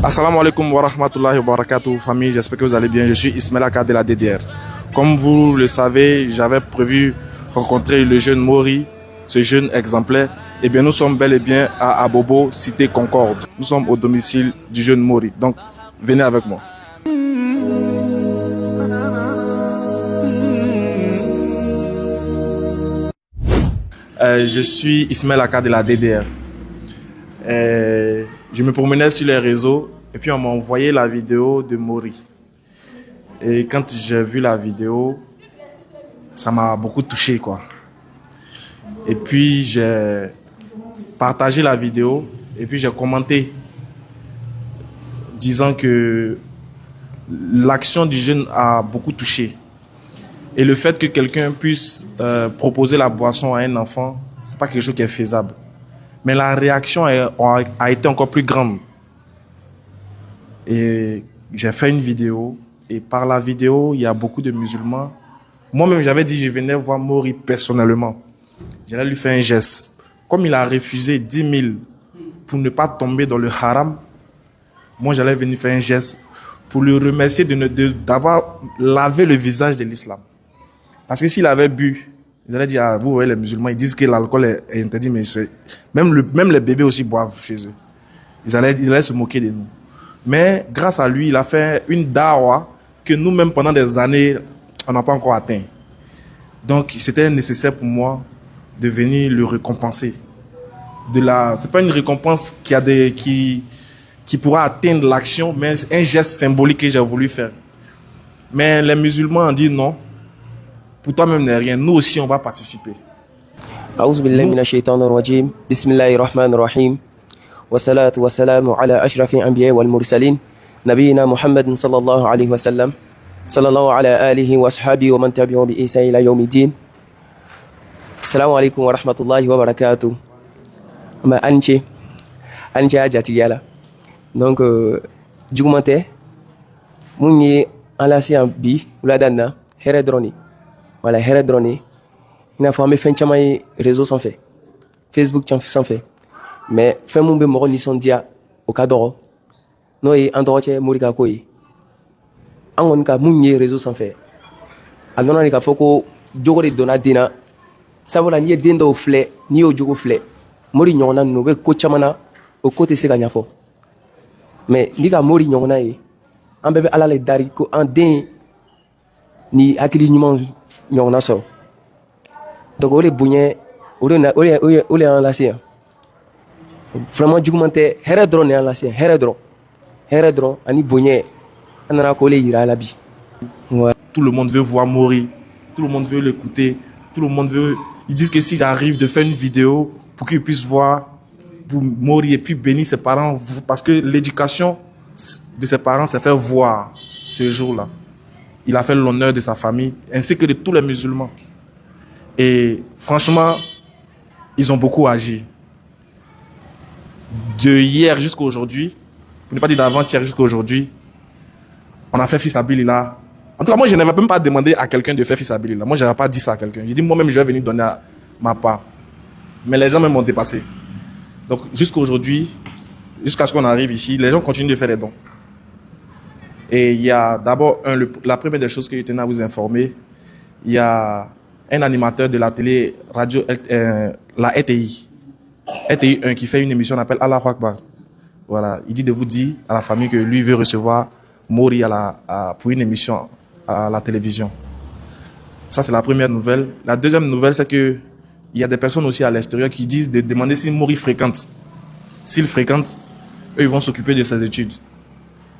Assalamu alaikum wa rahmatullahi wa barakatuh, famille, j'espère que vous allez bien. Je suis Ismail Aka de la DDR. Comme vous le savez, j'avais prévu rencontrer le jeune Mori, ce jeune exemplaire. Eh bien, nous sommes bel et bien à Abobo, cité Concorde. Nous sommes au domicile du jeune Mori. Donc, venez avec moi. Je suis Ismail Aka de la DDR. Je me promenais sur les réseaux et puis on m'a envoyé la vidéo de Mori. Et quand j'ai vu la vidéo, ça m'a beaucoup touché, quoi. Et puis j'ai partagé la vidéo et puis j'ai commenté disant que l'action du jeune a beaucoup touché. Et le fait que quelqu'un puisse proposer la boisson à un enfant, c'est pas quelque chose qui est faisable. Mais la réaction a été encore plus grande. Et j'ai fait une vidéo. Et par la vidéo, il y a beaucoup de musulmans. Moi-même, j'avais dit que je venais voir Mori personnellement. J'allais lui faire un geste. Comme il a refusé 10 000 pour ne pas tomber dans le haram, moi, j'allais venir faire un geste pour le remercier d'avoir lavé le visage de l'islam. Parce que s'il avait bu, ils allaient dire, ah, vous voyez les musulmans, ils disent que l'alcool est interdit, mais même les bébés aussi boivent chez eux. Ils allaient se moquer de nous. Mais grâce à lui, il a fait une dawa que nous-mêmes, pendant des années, on n'a pas encore atteint. Donc, c'était nécessaire pour moi de venir le récompenser. C'est pas une récompense qui pourra atteindre l'action, mais un geste symbolique que j'ai voulu faire. Mais les musulmans ont dit non. Pour toi-même n'est rien. Nous aussi, on va participer. أعوذ بالله من الشيطان الرجيم بسم الله الرحمن الرحيم والصلاة والسلام على أشرف الأنبياء والمرسلين نبينا محمد صلى الله عليه وسلم صلى الله على آله وأصحابه ومن تبعهم بإحسان إلى يوم الدين السلام عليكم ورحمة الله وبركاته ما أنشي أجاتي يلا donc jugumante mun ye an lase yan bi wulada na hɛrɛ dɔrɔn de voilà hɛrɛ dɔrɔn de i n'a fɔ an bɛ fɛn caman ye réseau sanfɛ Facebook sanfɛ mais fɛn mun bɛ mɔgɔ nisɔndiya o ka dɔgɔ n'o ye an dɔgɔcɛ Mori ka ko ye an kɔni ka mun ye réseau sanfɛ a nɔnɔ de k'a fɔ ko jogo de donna den na sabula n'i ye den dɔw filɛ n'i y'o jogo filɛ Mori ɲɔgɔnna ninnu u bɛ ko caman na o ko tɛ se ka ɲɛfɔ mais n'i ka Mori ɲɔgɔnna ye an bɛɛ bɛ Ala le dari ko an den ni hakili ɲuman ɲɔgɔnna sɔrɔ donc o de bonya o de y'an lase yan vraiment juguman tɛ hɛrɛ dɔrɔn de y'an lase yan hɛrɛ dɔrɔn ani bonya an nana k'o le yira a la bi. Tout le monde veut voir Mori, tout le monde veut l'écouter, tout le monde veut. Ils disent que si j'arrive de faire une vidéo pour qu'ils puissent voir pour Mori et puis bénir ses parents, parce que l'éducation de ses parents, c'est faire voir ce jour-là. Il a fait l'honneur de sa famille, ainsi que de tous les musulmans. Et franchement, ils ont beaucoup agi. De hier jusqu'à aujourd'hui, pour ne pas dire d'avant-hier jusqu'à aujourd'hui, on a fait Fils Abilillah. En tout cas, moi, je n'avais même pas demandé à quelqu'un de faire Fils Abilillah. Moi, je n'avais pas dit ça à quelqu'un. J'ai dit, moi-même, je vais venir donner ma part. Mais les gens même m'ont dépassé. Donc, jusqu'à aujourd'hui, jusqu'à ce qu'on arrive ici, les gens continuent de faire des dons. Et il y a d'abord, la première des choses que je tenais à vous informer, il y a un animateur de la télé radio, la RTI 1 qui fait une émission, on appelle Allahu Akbar. Voilà, il dit de vous dire à la famille que lui veut recevoir Mori pour une émission à la télévision. Ça, c'est la première nouvelle. La deuxième nouvelle, c'est que il y a des personnes aussi à l'extérieur qui disent de demander si Mori fréquente. S'il fréquente, eux, ils vont s'occuper de ses études.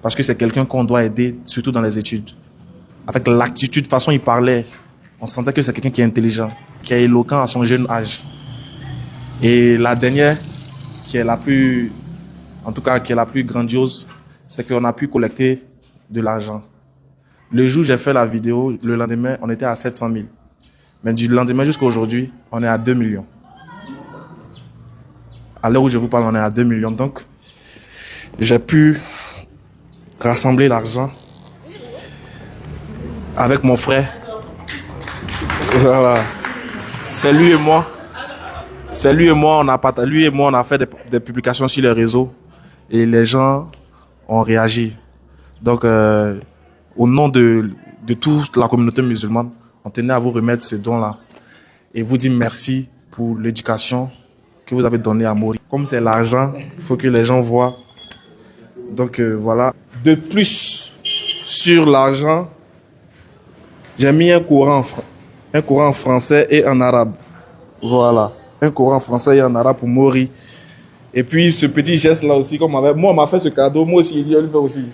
Parce que c'est quelqu'un qu'on doit aider, surtout dans les études. Avec l'attitude, de toute façon, il parlait. On sentait que c'est quelqu'un qui est intelligent, qui est éloquent à son jeune âge. Et la dernière, qui est la plus, en tout cas, qui est la plus grandiose, c'est qu'on a pu collecter de l'argent. Le jour où j'ai fait la vidéo, le lendemain, on était à 700 000. Mais du lendemain jusqu'à aujourd'hui, on est à 2 millions. À l'heure où je vous parle, on est à 2 millions. Donc, j'ai pu rassembler l'argent avec mon frère. Voilà. C'est lui et moi. C'est lui et moi, on a fait des publications sur les réseaux et les gens ont réagi. Donc, au nom de toute la communauté musulmane, on tenait à vous remettre ce don-là et vous dire merci pour l'éducation que vous avez donnée à Mori. Comme c'est l'argent, il faut que les gens voient. Donc, voilà. De plus, sur l'argent, j'ai mis un courant en français et en arabe. Voilà. Un courant en français et en arabe pour Mori. Et puis, ce petit geste-là aussi, comme moi, on m'a fait ce cadeau. Moi aussi, il lui fait aussi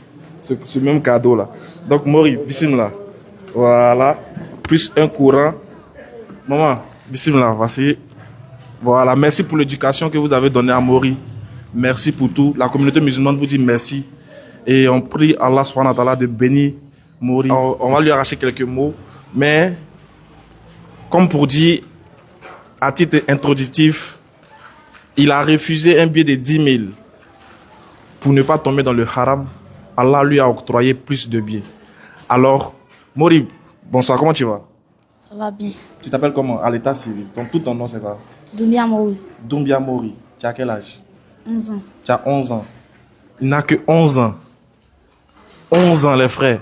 ce même cadeau-là. Donc, Mori, bismillah. Voilà. Plus un courant. Maman, bismillah, voici. Voilà. Merci pour l'éducation que vous avez donnée à Mori. Merci pour tout. La communauté musulmane vous dit merci. Et on prie Allah subhanahu wa ta'ala de bénir Mori. On va lui arracher quelques mots. Mais, comme pour dire, à titre introductif, il a refusé un billet de 10 000 pour ne pas tomber dans le haram. Allah lui a octroyé plus de billets. Alors, Mori, bonsoir, comment tu vas? Ça va bien. Tu t'appelles comment à l'état civil? Tout ton nom, c'est quoi? Doumbia Mori. Doumbia Mori. Tu as quel âge? 11 ans. Tu as 11 ans. Il n'a que 11 ans. 11 ans, les frères.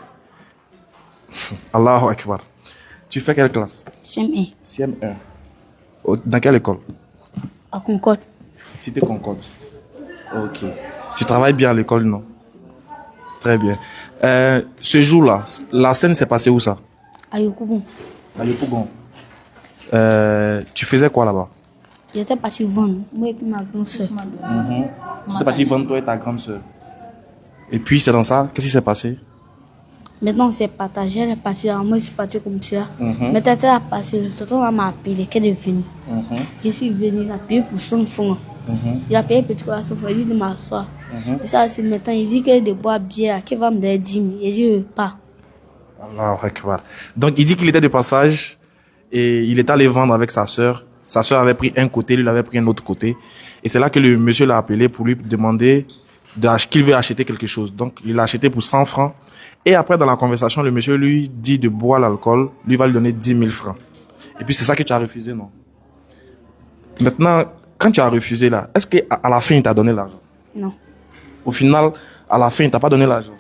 Allahu Akbar. Tu fais quelle classe? CM1. CM1. Dans quelle école? À Concorde. Cité Concorde. Ok. Tu travailles bien à l'école, non? Très bien. Ce jour-là, la scène s'est passée où ça? À Yokougon. À Yopougon. Tu faisais quoi là-bas? J'étais parti vendre. Moi et puis ma grande soeur. Tu étais parti vendre toi et ta grande soeur. Et puis c'est dans ça, qu'est-ce qui s'est passé? Maintenant, c'est partagé. Elle est partie. Moi, je suis parti comme ça. Maintenant, elle est partie. Le tonton m'a appelé. Qu'elle est venue. Je suis venu. Il a payé pour 100 francs. Il a payé pour 100 francs. Il dit de m'asseoir. Et ça, c'est maintenant. Il dit qu'il de boire bière. Qu'il va me donner 10 000. Il dit pas. Allahu Akbar. Donc il dit qu'il était de passage et il est allé vendre avec sa sœur. Sa sœur avait pris un côté, lui il avait pris un autre côté. Et c'est là que le monsieur l'a appelé pour lui demander qu'il veut acheter quelque chose. Donc il l'a acheté pour 100 francs. Et après dans la conversation, le monsieur lui dit de boire l'alcool. Lui va lui donner 10 000 francs. Et puis c'est ça que tu as refusé, non? Maintenant, quand tu as refusé là, est-ce qu'à la fin il t'a donné l'argent? Non. Au final, à la fin il t'a pas donné l'argent.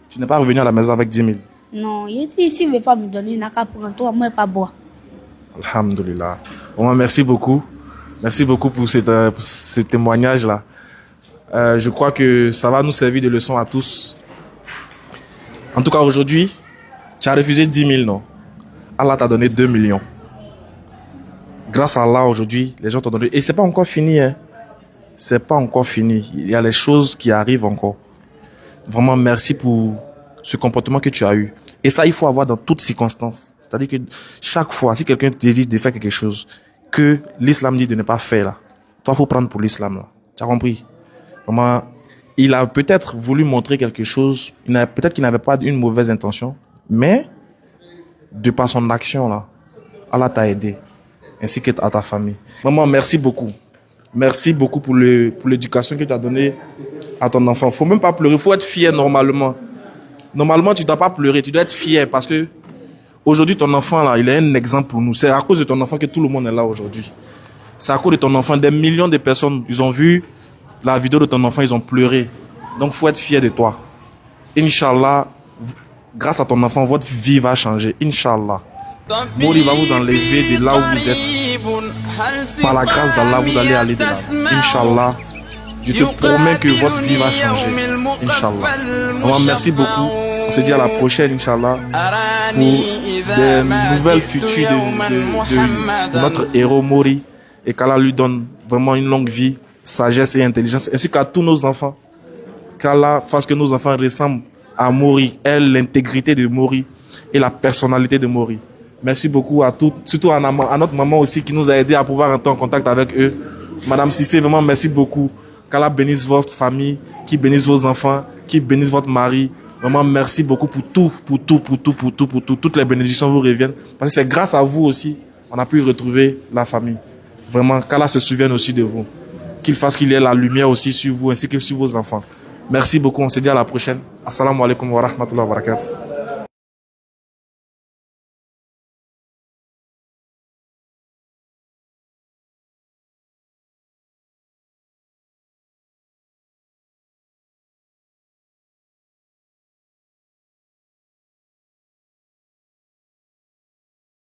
Tu n'es pas revenu à la maison avec 10 000. Non, il dit s'il ne veut pas me donner, il n'a qu'à prendre toi, moi, pas boire. Alhamdulillah. Bon, merci beaucoup. Merci beaucoup pour ce témoignage-là. Je crois que ça va nous servir de leçon à tous. En tout cas, aujourd'hui, tu as refusé 10 000, non? Allah t'a donné 2 millions. Grâce à Allah, aujourd'hui, les gens t'ont donné. Et c'est pas encore fini, hein. C'est pas encore fini. Il y a les choses qui arrivent encore. Vraiment, merci pour ce comportement que tu as eu. Et ça, il faut avoir dans toutes circonstances. C'est-à-dire que chaque fois, si quelqu'un te dit de faire quelque chose que l'islam dit de ne pas faire, là, toi, il faut prendre pour l'islam, là. Tu as compris? Vraiment, il a peut-être voulu montrer quelque chose, peut-être qu'il n'avait pas une mauvaise intention, mais de par son action, là, Allah t'a aidé, ainsi que à ta famille. Maman, merci beaucoup. Merci beaucoup pour l'éducation que tu as donnée à ton enfant. Faut même pas pleurer, faut être fier normalement. Normalement, tu dois pas pleurer, tu dois être fier parce que aujourd'hui, ton enfant, là, il est un exemple pour nous. C'est à cause de ton enfant que tout le monde est là aujourd'hui. C'est à cause de ton enfant. Des millions de personnes, ils ont vu la vidéo de ton enfant, ils ont pleuré. Donc, faut être fier de toi. Inch'Allah, grâce à ton enfant, votre vie va changer. Inch'Allah. Mori va vous enlever de là où vous êtes. Par la grâce d'Allah, vous allez aller de là. Inch'Allah. Je te promets que votre vie va changer. Inch'Allah. Vraiment, merci beaucoup. On se dit à la prochaine, Inch'Allah, pour des nouvelles futures de notre héros Mori. Et qu'Allah lui donne vraiment une longue vie, sagesse et intelligence, ainsi qu'à tous nos enfants. Qu'Allah fasse que nos enfants ressemblent à Mori, l'intégrité de Mori et la personnalité de Mori. Merci beaucoup à toutes, surtout à notre maman aussi qui nous a aidé à pouvoir entrer en contact avec eux. Madame Sissé, vraiment merci beaucoup. Qu'Allah bénisse votre famille, qui bénisse vos enfants, qui bénisse votre mari. Vraiment merci beaucoup pour tout. Toutes les bénédictions vous reviennent. Parce que c'est grâce à vous aussi, on a pu retrouver la famille. Vraiment, qu'Allah se souvienne aussi de vous. Qu'il fasse qu'il y ait la lumière aussi sur vous ainsi que sur vos enfants. Merci beaucoup, on se dit à la prochaine. Assalamu alaikum wa rahmatullahi wa barakatuh.